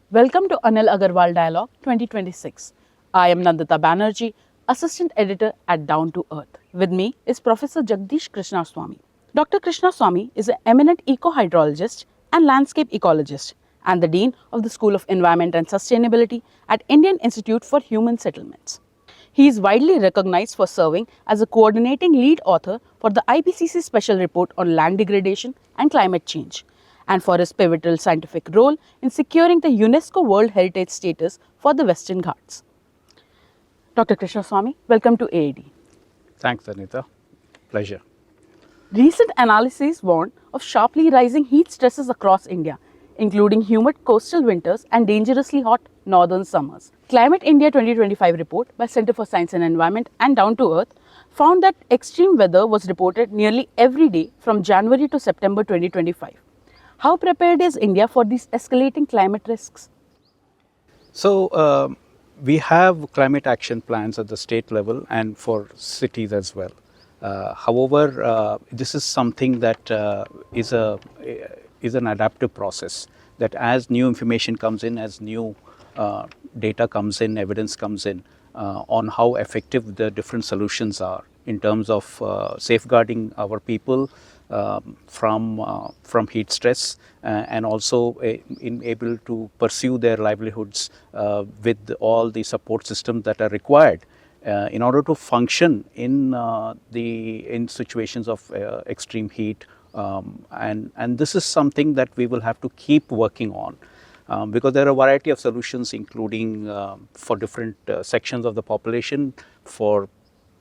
Welcome to Anil Aggarwal Dialog 2026. I am Nandita Banerjee, Assistant Editor at Down to Earth. With me is Professor Jagdish Krishnaswamy. Dr. Krishnaswamy is an eminent eco-hydrologist and landscape ecologist and the Dean of the School of Environment and Sustainability at Indian Institute for Human Settlements. He is widely recognized for serving as a coordinating lead author for the IPCC Special Report on Land Degradation and Climate Change, and for his pivotal scientific role in securing the UNESCO World Heritage status for the Western Ghats. Dr. Krishnaswamy, welcome to AAD. Thanks, Anita. Pleasure. Recent analyses warn of sharply rising heat stresses across India, including humid coastal winters and dangerously hot northern summers. Climate India 2025 report by Center for Science and Environment and Down to Earth found that extreme weather was reported nearly every day from January to September 2025. How prepared is India for these escalating climate risks? So, we have climate action plans at the state level and for cities as well. However, this is something that is an adaptive process, that as new information comes in, as new data comes in, evidence comes in on how effective the different solutions are in terms of safeguarding our people from heat stress and also in able to pursue their livelihoods with all the support systems that are required in order to function in situations of extreme heat. And this is something that we will have to keep working on because there are a variety of solutions, including for different sections of the population, for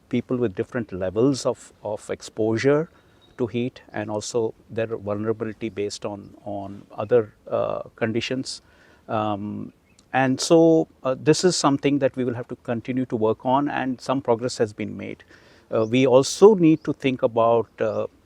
people with different levels of exposure to heat, and also their vulnerability based on other conditions. And so this is something that we will have to continue to work on, and some progress has been made. We also need to think about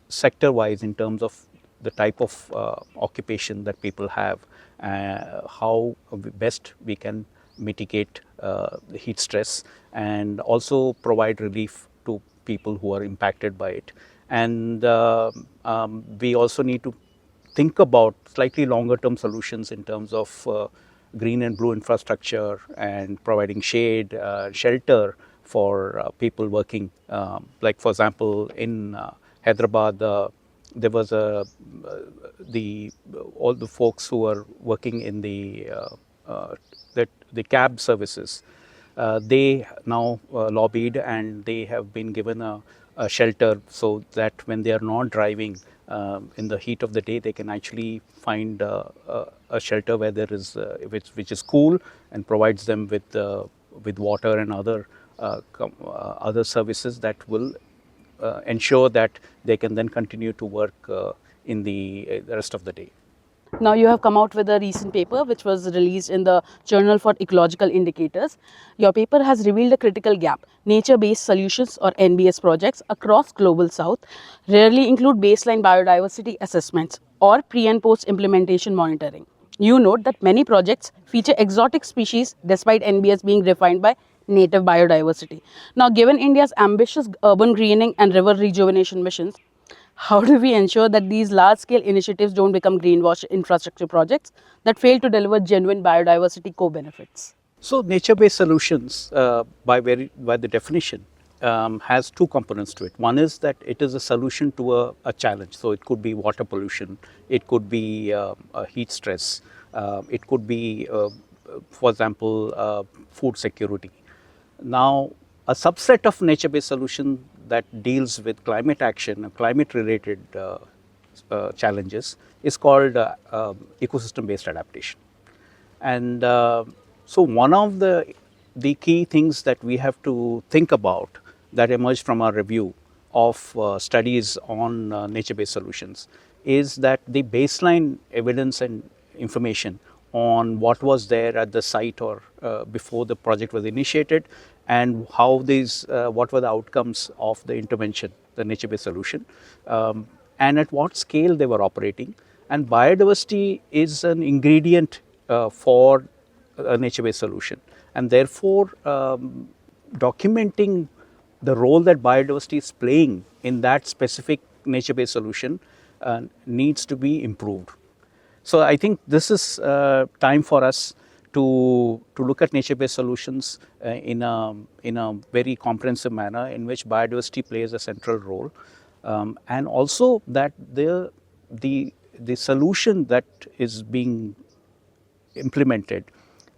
sector-wise in terms of the type of occupation that people have, how best we can mitigate the heat stress and also provide relief to people who are impacted by it. And we also need to think about slightly longer term solutions in terms of green and blue infrastructure and providing shade, shelter for people working. Like for example, in Hyderabad, there was all the folks who are working in the cab services. They now lobbied and they have been given a shelter so that when they are not driving in the heat of the day, they can actually find a shelter where there is which is cool and provides them with water and other services that will ensure that they can then continue to work in the rest of the day. Now, you have come out with a recent paper which was released in the Journal for Ecological Indicators. Your paper has revealed a critical gap. Nature-based solutions or NBS projects across Global South rarely include baseline biodiversity assessments or pre and post implementation monitoring. You note that many projects feature exotic species despite NBS being refined by native biodiversity. Now, given India's ambitious urban greening and river rejuvenation missions, how do we ensure that these large-scale initiatives don't become greenwash infrastructure projects that fail to deliver genuine biodiversity co-benefits? So, nature-based solutions, by the definition, has two components to it. One is that it is a solution to a challenge. So, it could be water pollution, it could be heat stress, it could be, for example, food security. Now, a subset of nature-based solution that deals with climate action, climate-related challenges is called ecosystem-based adaptation. And so one of the key things that we have to think about that emerged from our review of studies on nature-based solutions is that the baseline evidence and information on what was there at the site or before the project was initiated, and how what were the outcomes of the intervention, the nature-based solution, and at what scale they were operating. And biodiversity is an ingredient for a nature-based solution, and therefore documenting the role that biodiversity is playing in that specific nature-based solution needs to be improved. So I think this is time for us to look at nature-based solutions in a very comprehensive manner, in which biodiversity plays a central role, and also that the solution that is being implemented,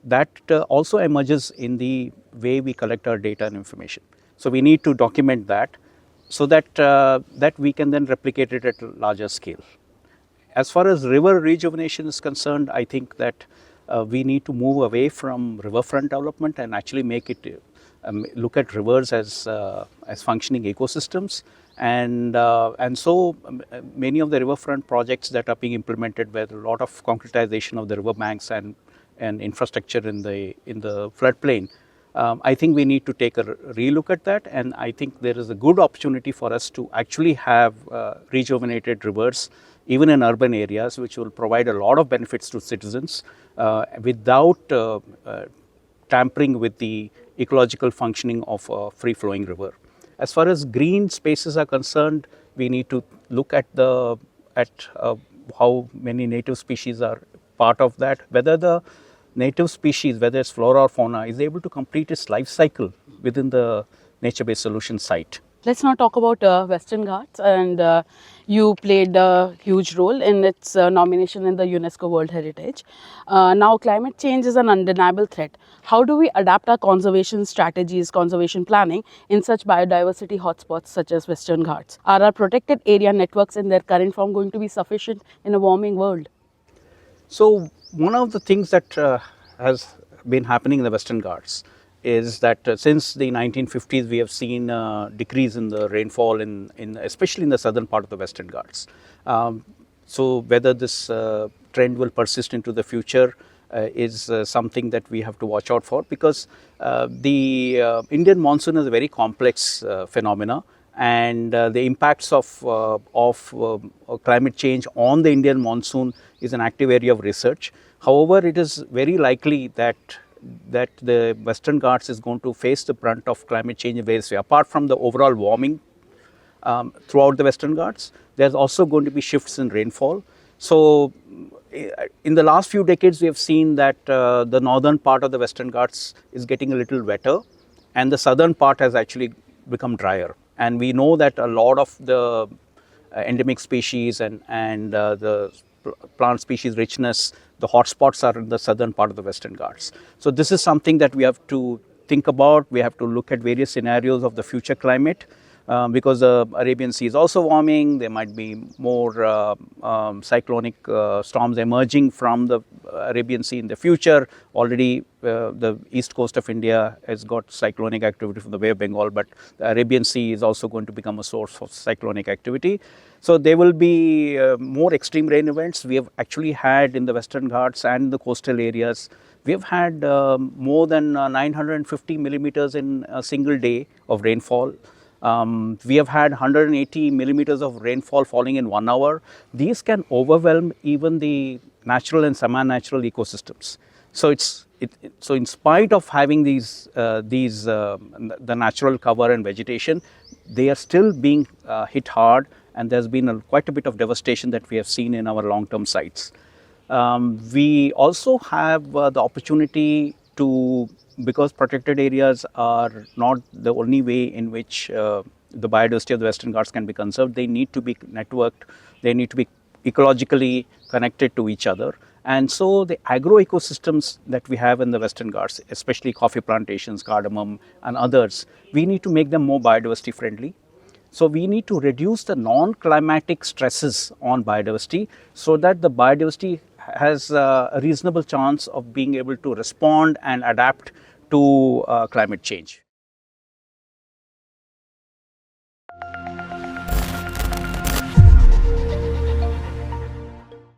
that also emerges in the way we collect our data and information. So we need to document that, so that that we can then replicate it at a larger scale. As far as river rejuvenation is concerned, I think that we need to move away from riverfront development and actually make it look at rivers as functioning ecosystems. And so many of the riverfront projects that are being implemented, where a lot of concretization of the river banks and infrastructure in the floodplain, I think we need to take a relook at that, and I think there is a good opportunity for us to actually have rejuvenated rivers even in urban areas, which will provide a lot of benefits to citizens without tampering with the ecological functioning of a free-flowing river. As far as green spaces are concerned, we need to look at how many native species are part of that, whether the native species, whether it's flora or fauna, is able to complete its life cycle within the nature-based solution site. Let's now talk about Western Ghats, and you played a huge role in its nomination in the UNESCO World Heritage. Now, climate change is an undeniable threat. How do we adapt our conservation strategies, conservation planning in such biodiversity hotspots such as Western Ghats? Are our protected area networks in their current form going to be sufficient in a warming world? So, one of the things that has been happening in the Western Ghats is that since the 1950s, we have seen a decrease in the rainfall especially in the southern part of the Western Ghats. So whether this trend will persist into the future is something that we have to watch out for, because the Indian monsoon is a very complex phenomena, and the impacts of climate change on the Indian monsoon is an active area of research. However, it is very likely that the Western Ghats is going to face the brunt of climate change in various ways. Apart from the overall warming throughout the Western Ghats, there's also going to be shifts in rainfall. So in the last few decades, we have seen that the northern part of the Western Ghats is getting a little wetter, and the southern part has actually become drier. And we know that a lot of the endemic species and the plant species richness, the hotspots are in the southern part of the Western Ghats. So this is something that we have to think about. We have to look at various scenarios of the future climate, because the Arabian Sea is also warming. There might be more cyclonic storms emerging from the Arabian Sea in the future. Already the east coast of India has got cyclonic activity from the Bay of Bengal, but the Arabian Sea is also going to become a source of cyclonic activity. So there will be more extreme rain events. We have actually had in the Western Ghats and the coastal areas, we have had more than 950 millimeters in a single day of rainfall. We have had 180 millimeters of rainfall falling in 1 hour. These can overwhelm even the natural and semi-natural ecosystems. So so in spite of having the natural cover and vegetation, they are still being hit hard, and there's been quite a bit of devastation that we have seen in our long-term sites. We also have the opportunity to, because protected areas are not the only way in which the biodiversity of the Western Ghats can be conserved. They need to be networked, they need to be ecologically connected to each other. And so the agro ecosystems that we have in the Western Ghats, especially coffee plantations, cardamom and others, we need to make them more biodiversity friendly. So we need to reduce the non-climatic stresses on biodiversity, so that the biodiversity has a reasonable chance of being able to respond and adapt to climate change.